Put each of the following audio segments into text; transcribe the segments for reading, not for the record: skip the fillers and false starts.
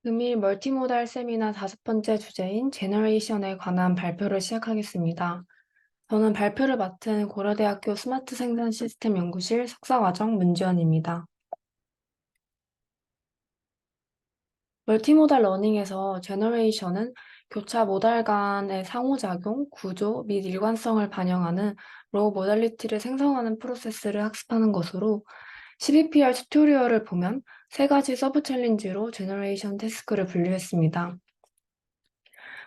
금일 멀티모달 세미나 다섯 번째 주제인 제너레이션에 관한 발표를 시작하겠습니다. 저는 발표를 맡은 고려대학교 스마트 생산 시스템 연구실 석사과정 문지연입니다. 멀티모달 러닝에서 제너레이션은 교차 모달 간의 상호작용, 구조 및 일관성을 반영하는 로우 모달리티를 생성하는 프로세스를 학습하는 것으로 12PR 튜토리얼을 보면 세 가지 서브 챌린지로 제너레이션 태스크를 분류했습니다.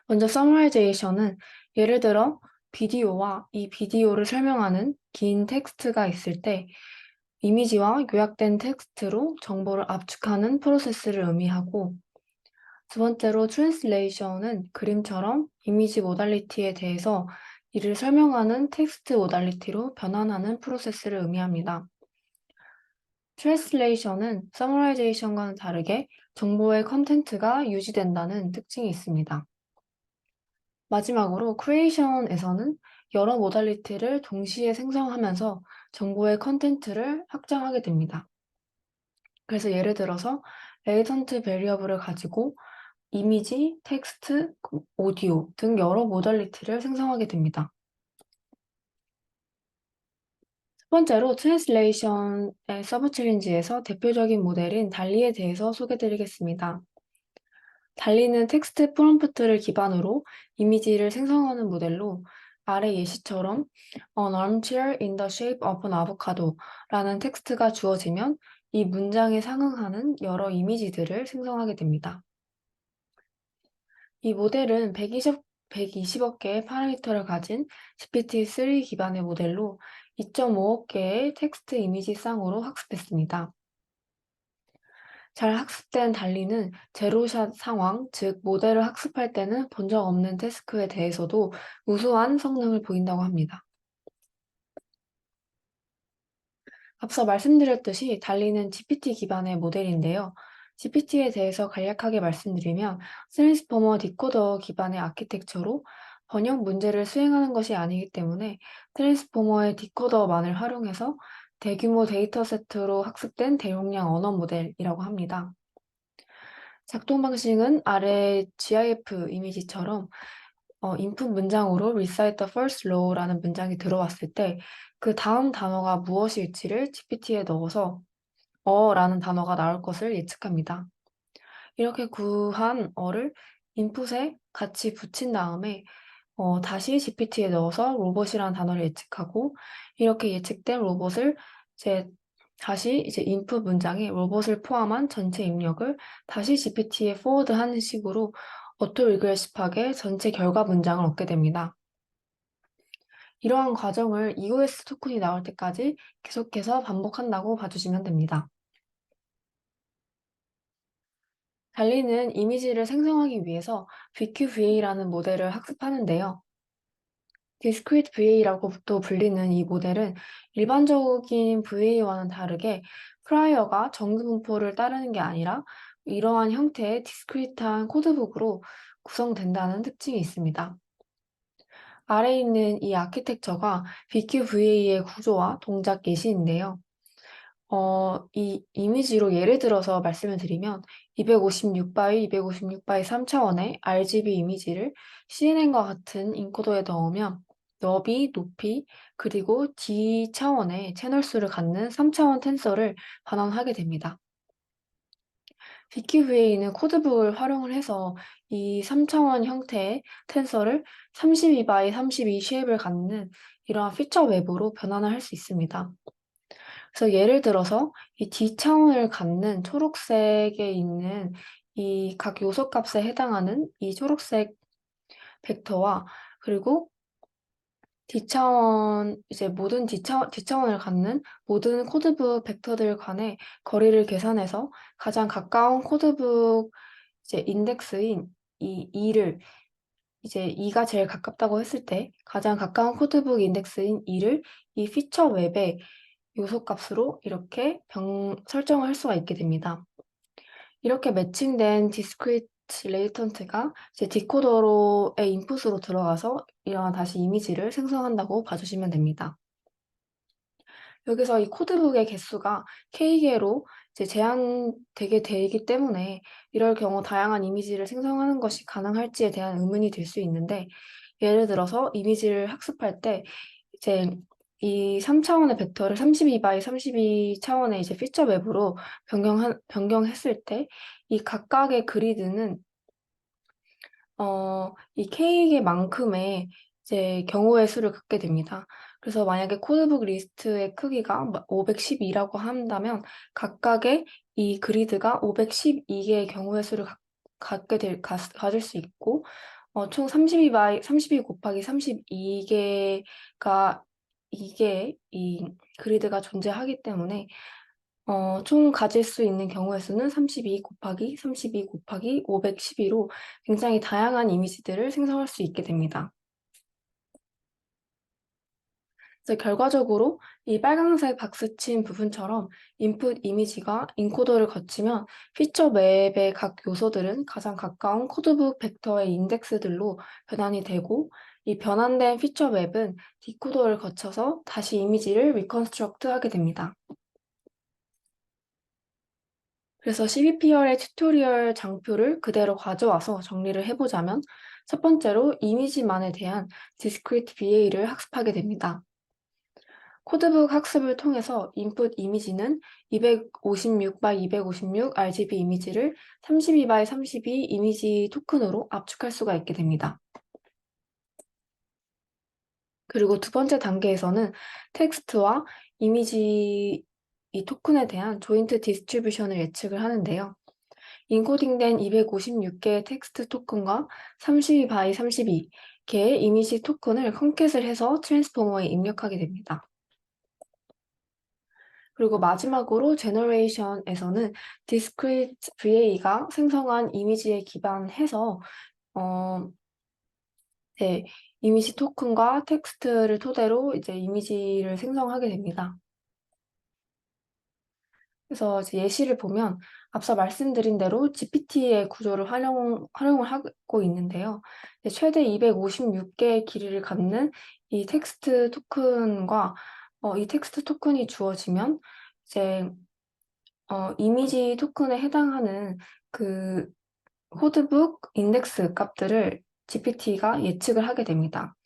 먼저 서머라이제이션은 예를 들어 비디오와 이 비디오를 설명하는 긴 텍스트가 있을 때 이미지와 요약된 텍스트로 정보를 압축하는 프로세스를 의미하고, 두 번째로 트랜슬레이션은 그림처럼 이미지 모달리티에 대해서 이를 설명하는 텍스트 모달리티로 변환하는 프로세스를 의미합니다. 트랜슬레이션은 서머라이제이션과는 다르게 정보의 컨텐츠가 유지된다는 특징이 있습니다. 마지막으로 크리에이션에서는 여러 모달리티를 동시에 생성하면서 정보의 컨텐츠를 확장하게 됩니다. 그래서 예를 들어서 레이턴트 베리어블을 가지고 이미지, 텍스트, 오디오 등 여러 모달리티를 생성하게 됩니다. 첫 번째로 트랜슬레이션의 서브 챌린지에서 대표적인 모델인 달리에 대해서 소개드리겠습니다. 달리는 텍스트 프롬프트를 기반으로 이미지를 생성하는 모델로 아래 예시처럼 An armchair in the shape of an avocado 라는 텍스트가 주어지면 이 문장에 상응하는 여러 이미지들을 생성하게 됩니다. 이 모델은 120억 개의 파라미터를 가진 GPT-3 기반의 모델로 2.5억 개의 텍스트 이미지 쌍으로 학습했습니다. 잘 학습된 달리는 제로샷 상황, 즉 모델을 학습할 때는 본 적 없는 태스크에 대해서도 우수한 성능을 보인다고 합니다. 앞서 말씀드렸듯이 달리는 GPT 기반의 모델인데요. GPT에 대해서 간략하게 말씀드리면 트랜스포머 디코더 기반의 아키텍처로 번역 문제를 수행하는 것이 아니기 때문에 트랜스포머의 디코더만을 활용해서 대규모 데이터세트로 학습된 대용량 언어 모델이라고 합니다. 작동 방식은 아래 GIF 이미지처럼 input 문장으로 recite the first row라는 문장이 들어왔을 때 그 다음 단어가 무엇일지를 GPT에 넣어서 라는 단어가 나올 것을 예측합니다. 이렇게 구한 어를 인풋에 같이 붙인 다음에 다시 GPT에 넣어서 로봇이라는 단어를 예측하고, 이렇게 예측된 로봇을 이제 다시 이제 인풋 문장에 로봇을 포함한 전체 입력을 다시 GPT에 포워드하는 식으로 오토 리그레시브하게 전체 결과 문장을 얻게 됩니다. 이러한 과정을 EOS 토큰이 나올 때까지 계속해서 반복한다고 봐주시면 됩니다. 달리는 이미지를 생성하기 위해서 BQVA라는 모델을 학습하는데요. Discrete VA라고도 불리는 이 모델은 일반적인 VA와는 다르게 프라이어가 정규 분포를 따르는 게 아니라 이러한 형태의 디스크리트한 코드북으로 구성된다는 특징이 있습니다. 아래에 있는 이 아키텍처가 BQVA의 구조와 동작 예시인데요. 이 이미지로 예를 들어서 말씀을 드리면 256바이 3차원의 RGB 이미지를 CNN과 같은 인코더에 넣으면 너비, 높이, 그리고 D 차원의 채널 수를 갖는 3차원 텐서를 반환하게 됩니다. BQVA는 코드북을 활용을 해서 이 3차원 형태의 텐서를 32바이 32 쉐입을 갖는 이러한 피처 웹으로 변환을 할 수 있습니다. 그래서 예를 들어서 이 D차원을 갖는 초록색에 있는 이 각 요소값에 해당하는 이 초록색 벡터와, 그리고 D차원, 이제 모든 D차원을 갖는 모든 코드북 벡터들 간의 거리를 계산해서 가장 가까운 코드북 이제 인덱스인 이 2를, 이제 2가 제일 가깝다고 했을 때 가장 가까운 코드북 인덱스인 2를 이 피처 웹의 요소값으로 이렇게 설정을 할 수가 있게 됩니다. 이렇게 매칭된 discrete latent가 이제 디코더로의 인풋으로 들어가서 이러한 다시 이미지를 생성한다고 봐주시면 됩니다. 여기서 이 코드북의 개수가 K개로 이제 제한되게 되기 때문에 이럴 경우 다양한 이미지를 생성하는 것이 가능할지에 대한 의문이 들 수 있는데, 예를 들어서 이미지를 학습할 때 이제 이 3차원의 벡터를 32 x 32 차원의 이제 피처 맵으로 변경했을 때 이 각각의 그리드는 이 K개만큼의 이제 경우의 수를 갖게 됩니다. 그래서 만약에 코드북 리스트의 크기가 512라고 한다면 각각의 이 그리드가 512개의 경우의 수를 가질 수 있고, 총 32 곱하기 32개가 이게 이 그리드가 존재하기 때문에 총 가질 수 있는 경우의 수는 32 곱하기 32 곱하기 512로 굉장히 다양한 이미지들을 생성할 수 있게 됩니다. 그래서 결과적으로 이 빨강색 박스친 부분처럼 인풋 이미지가 인코더를 거치면 피처 맵의 각 요소들은 가장 가까운 코드북 벡터의 인덱스들로 변환이 되고, 이 변환된 피처 맵은 디코더를 거쳐서 다시 이미지를 리컨스트럭트 하게 됩니다. 그래서 CBPR의 튜토리얼 장표를 그대로 가져와서 정리를 해보자면, 첫 번째로 이미지만에 대한 Discrete VA를 학습하게 됩니다. 코드북 학습을 통해서 인풋 이미지는 256 x 256 RGB 이미지를 32 x 32 이미지 토큰으로 압축할 수가 있게 됩니다. 그리고 두 번째 단계에서는 텍스트와 이미지 이 토큰에 대한 조인트 디스트리뷰션을 예측을 하는데요. 인코딩된 256개의 텍스트 토큰과 32 x 32개의 이미지 토큰을 컨캣을 해서 트랜스포머에 입력하게 됩니다. 그리고 마지막으로 제너레이션에서는 discrete VA가 생성한 이미지에 기반해서 네, 이미지 토큰과 텍스트를 토대로 이제 이미지를 생성하게 됩니다. 그래서 이제 예시를 보면 앞서 말씀드린 대로 GPT의 구조를 활용을 하고 있는데요. 최대 256개의 길이를 갖는 이 텍스트 토큰과 이 텍스트 토큰이 주어지면 이제 이미지 토큰에 해당하는 그 코드북 인덱스 값들을 GPT가 예측을 하게 됩니다.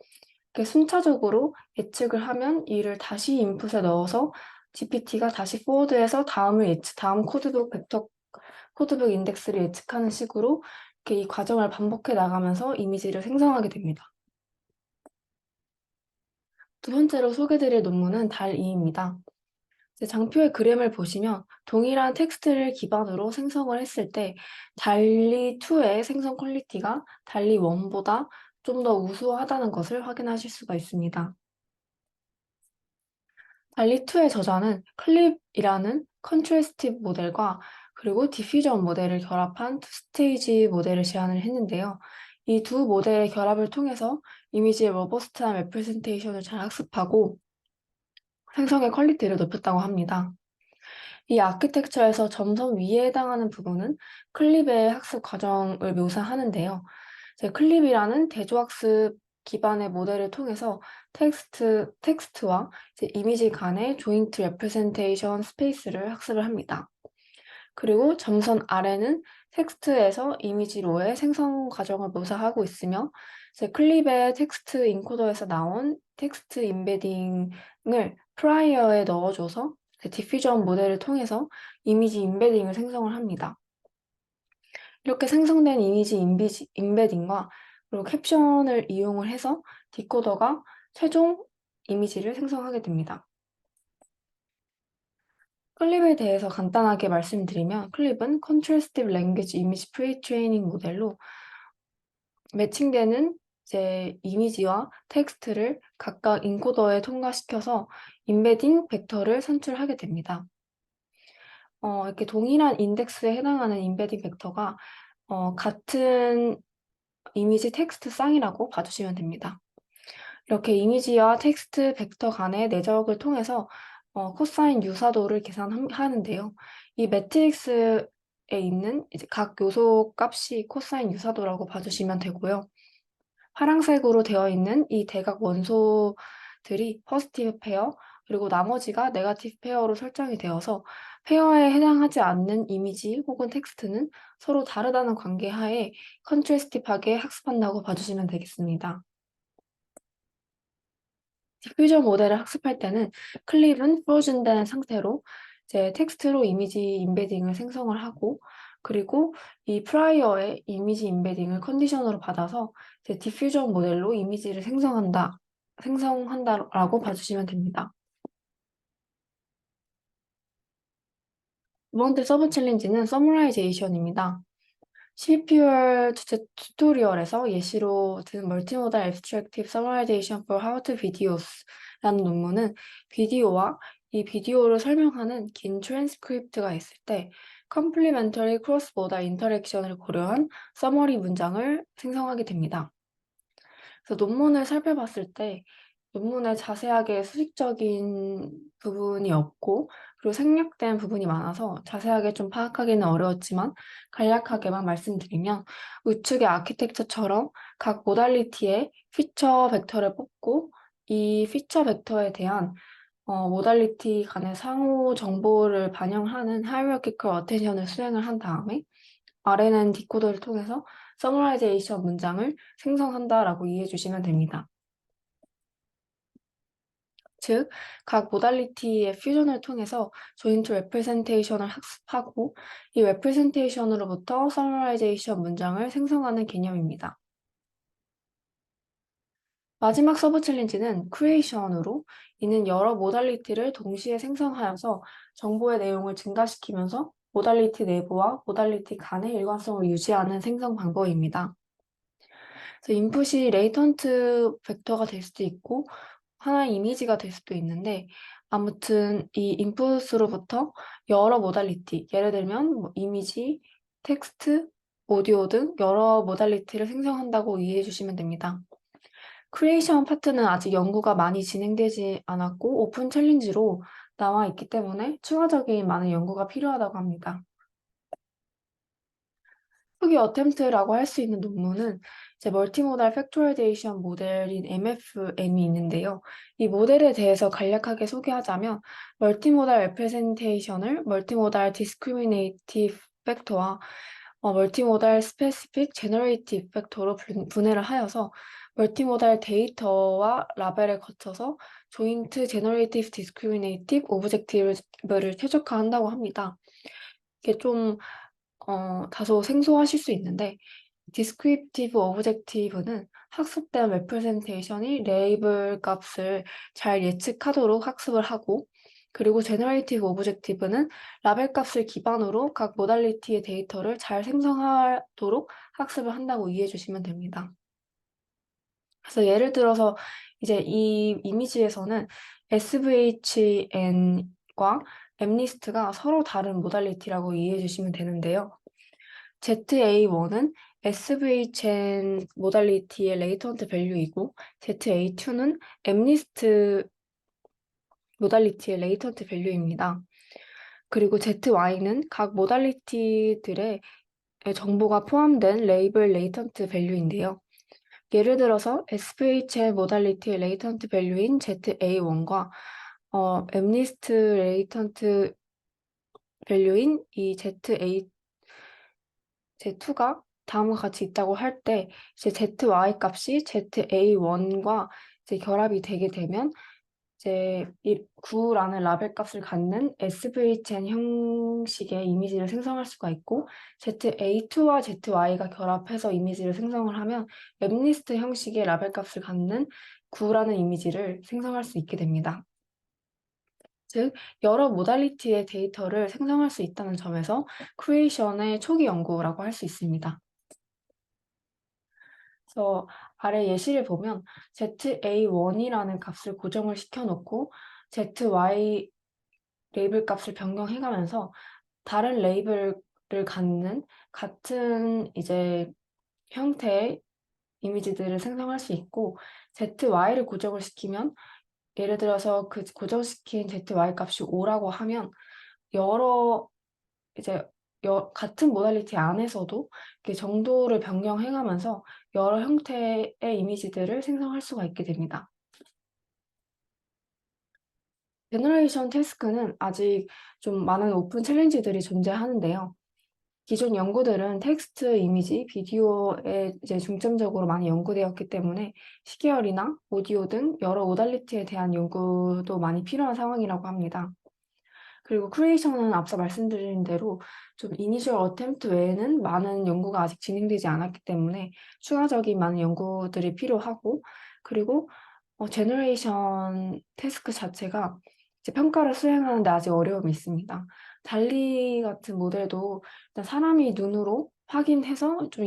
이렇게 순차적으로 예측을 하면 이를 다시 인풋에 넣어서 GPT가 다시 포워드해서 다음 코드북 인덱스를 예측하는 식으로 이렇게 이 과정을 반복해 나가면서 이미지를 생성하게 됩니다. 두 번째로 소개드릴 논문은 달2입니다. 장표의 그램을 보시면 동일한 텍스트를 기반으로 생성을 했을 때 달리2의 생성 퀄리티가 달리1보다 좀 더 우수하다는 것을 확인하실 수가 있습니다. 달리2의 저자는 클립이라는 컨트래스티브 모델과 그리고 디퓨전 모델을 결합한 투 스테이지 모델을 제안을 했는데요. 이 두 모델의 결합을 통해서 이미지의 로버스트한 레프레젠테이션을 잘 학습하고 생성의 퀄리티를 높였다고 합니다. 이 아키텍처에서 점선 위에 해당하는 부분은 클립의 학습 과정을 묘사하는데요. 이제 클립이라는 대조학습 기반의 모델을 통해서 텍스트와 이제 이미지 간의 조인트 레프레젠테이션 스페이스를 학습을 합니다. 그리고 점선 아래는 텍스트에서 이미지로의 생성 과정을 묘사하고 있으며, 이제 클립의 텍스트 인코더에서 나온 텍스트 인베딩을 프라이어에 넣어줘서 디퓨전 모델을 통해서 이미지 인베딩을 생성을 합니다. 이렇게 생성된 이미지 인베딩과 그리고 캡션을 이용을 해서 디코더가 최종 이미지를 생성하게 됩니다. 클립에 대해서 간단하게 말씀드리면, 클립은 Contrastive Language Image Pre-training 모델로 매칭되는 이제 이미지와 텍스트를 각각 인코더에 통과시켜서 인베딩 벡터를 산출하게 됩니다. 이렇게 동일한 인덱스에 해당하는 인베딩 벡터가 같은 이미지 텍스트 쌍이라고 봐주시면 됩니다. 이렇게 이미지와 텍스트 벡터 간의 내적을 통해서 코사인 유사도를 계산하는데요. 이 매트릭스에 있는 이제 각 요소 값이 코사인 유사도라고 봐주시면 되고요. 파란색으로 되어 있는 이 대각 원소들이 퍼스티브 페어, 그리고 나머지가 네거티브 페어로 설정이 되어서 페어에 해당하지 않는 이미지 혹은 텍스트는 서로 다르다는 관계 하에 컨트래스티브하게 학습한다고 봐주시면 되겠습니다. 디퓨전 모델을 학습할 때는 클립은 풀어준다는 상태로 이제 텍스트로 이미지 임베딩을 생성을 하고 그리고 이 프라이어의 이미지 임베딩을 컨디션으로 받아서 이제 디퓨전 모델로 이미지를 생성한다라고 봐주시면 됩니다. 두 번째 서브 챌린지는 서머라이제이션입니다. 12월 주제 튜토리얼에서 예시로 든 멀티모달 Abstractive Summarization for How to Videos라는 논문은 비디오와 이 비디오를 설명하는 긴 트랜스크립트가 있을 때 Complementary Cross-Modal Interaction을 고려한 서머리 문장을 생성하게 됩니다. 그래서 논문을 살펴봤을 때 논문에 자세하게 수식적인 부분이 없고 그리고 생략된 부분이 많아서 자세하게 좀 파악하기는 어려웠지만 간략하게만 말씀드리면 우측의 아키텍처처럼 각 모달리티의 피처 벡터를 뽑고 이 피처 벡터에 대한 모달리티 간의 상호 정보를 반영하는 하이어키컬 어텐션을 수행을 한 다음에 아래는 디코더를 통해서 서머라이제이션 문장을 생성한다라고 이해해 주시면 됩니다. 즉, 각 모달리티의 퓨전을 통해서 조인트 레프레젠테이션을 학습하고 이 레프레젠테이션으로부터 서머라이제이션 문장을 생성하는 개념입니다. 마지막 서브 챌린지는 크리에이션으로 이는 여러 모달리티를 동시에 생성하여서 정보의 내용을 증가시키면서 모달리티 내부와 모달리티 간의 일관성을 유지하는 생성 방법입니다. 그래서 인풋이 레이턴트 벡터가 될 수도 있고 하나의 이미지가 될 수도 있는데 아무튼 이 인풋으로부터 여러 모달리티, 예를 들면 뭐 이미지, 텍스트, 오디오 등 여러 모달리티를 생성한다고 이해해 주시면 됩니다. 크리에이션 파트는 아직 연구가 많이 진행되지 않았고 오픈 챌린지로 나와 있기 때문에 추가적인 많은 연구가 필요하다고 합니다. 후기 어템트라고 할 수 있는 논문은 이제 멀티모달 팩토라이제이션 모델인 MFM이 있는데요. 이 모델에 대해서 간략하게 소개하자면 멀티모달 레프레젠테이션을 멀티모달 디스크리미네이티브 팩터와 멀티모달 스페시픽 제너레이티브 팩터로 분해를 하여서 멀티모달 데이터와 라벨을 거쳐서 조인트 제너레이티브 디스크리미네이티브 오브젝티브를 최적화한다고 합니다. 이게 좀 다소 생소하실 수 있는데 디스크립티브 오브젝티브는 학습된 레프레젠테이션이 레이블 값을 잘 예측하도록 학습을 하고 그리고 제너레이티브 오브젝티브는 라벨 값을 기반으로 각 모달리티의 데이터를 잘 생성하도록 학습을 한다고 이해해 주시면 됩니다. 그래서 예를 들어서 이제 이 이미지에서는 SVHN과 엠리스트가 서로 다른 모달리티라고 이해해 주시면 되는데요. ZA1은 SVHN 모달리티의 레이턴트 밸류이고 ZA2는 엠리스트 모달리티의 레이턴트 밸류입니다. 그리고 ZY는 각 모달리티들의 정보가 포함된 레이블 레이턴트 밸류인데요. 예를 들어서 SVHN 모달리티의 레이턴트 밸류인 ZA1과 엠리스트 레이턴트 밸류인 이 Z2가 다음과 같이 있다고 할 때 이제 ZY 값이 ZA1과 이제 결합이 되게 되면 이제 이 9라는 라벨 값을 갖는 SVHN 형식의 이미지를 생성할 수가 있고 ZA2와 ZY가 결합해서 이미지를 생성을 하면 웹리스트 형식의 라벨 값을 갖는 9라는 이미지를 생성할 수 있게 됩니다. 즉, 여러 모달리티의 데이터를 생성할 수 있다는 점에서 크리에이션의 초기 연구라고 할 수 있습니다. 그래서 아래 예시를 보면 ZA1이라는 값을 고정을 시켜놓고 ZY 레이블 값을 변경해가면서 다른 레이블을 갖는 같은 이제 형태의 이미지들을 생성할 수 있고 ZY를 고정을 시키면 예를 들어서 그 고정시킨 ZY 값이 5라고 하면 여러 이제 같은 모달리티 안에서도 이렇게 정도를 변경해가면서 여러 형태의 이미지들을 생성할 수가 있게 됩니다. 제너레이션 태스크는 아직 좀 많은 오픈 챌린지들이 존재하는데요. 기존 연구들은 텍스트, 이미지, 비디오에 이제 중점적으로 많이 연구되었기 때문에 시계열이나 오디오 등 여러 모달리티에 대한 연구도 많이 필요한 상황이라고 합니다. 그리고 크리에이션은 앞서 말씀드린 대로 좀 이니셜 어템프트 외에는 많은 연구가 아직 진행되지 않았기 때문에 추가적인 많은 연구들이 필요하고, 그리고 제너레이션 태스크 자체가 이제 평가를 수행하는데 아직 어려움이 있습니다. 달리 같은 모델도 일단 사람이 눈으로 확인해서 좀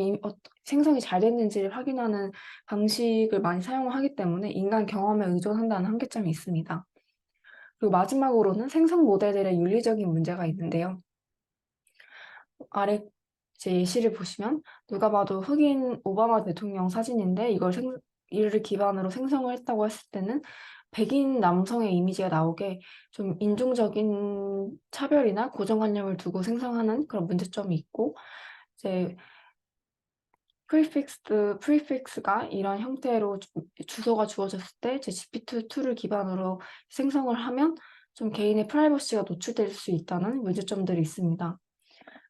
생성이 잘 됐는지를 확인하는 방식을 많이 사용하기 때문에 인간 경험에 의존한다는 한계점이 있습니다. 그리고 마지막으로는 생성 모델들의 윤리적인 문제가 있는데요. 아래 제 예시를 보시면 누가 봐도 흑인 오바마 대통령 사진인데 이를 기반으로 생성을 했다고 했을 때는 백인 남성의 이미지가 나오게 좀 인종적인 차별이나 고정관념을 두고 생성하는 그런 문제점이 있고, 이제 프리픽스가 이런 형태로 주소가 주어졌을 때 제 GPT-2를 기반으로 생성을 하면 좀 개인의 프라이버시가 노출될 수 있다는 문제점들이 있습니다.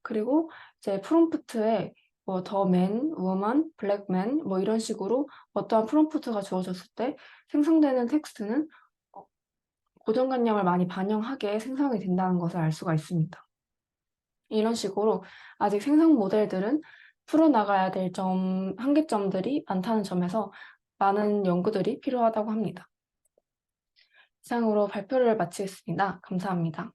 그리고 이제 프롬프트에 뭐 더 맨, 워먼, 블랙맨 뭐 이런 식으로 어떠한 프롬프트가 주어졌을 때 생성되는 텍스트는 어, 고정관념을 많이 반영하게 생성이 된다는 것을 알 수가 있습니다. 이런 식으로 아직 생성 모델들은 풀어나가야 될 한계점들이 많다는 점에서 많은 연구들이 필요하다고 합니다. 이상으로 발표를 마치겠습니다. 감사합니다.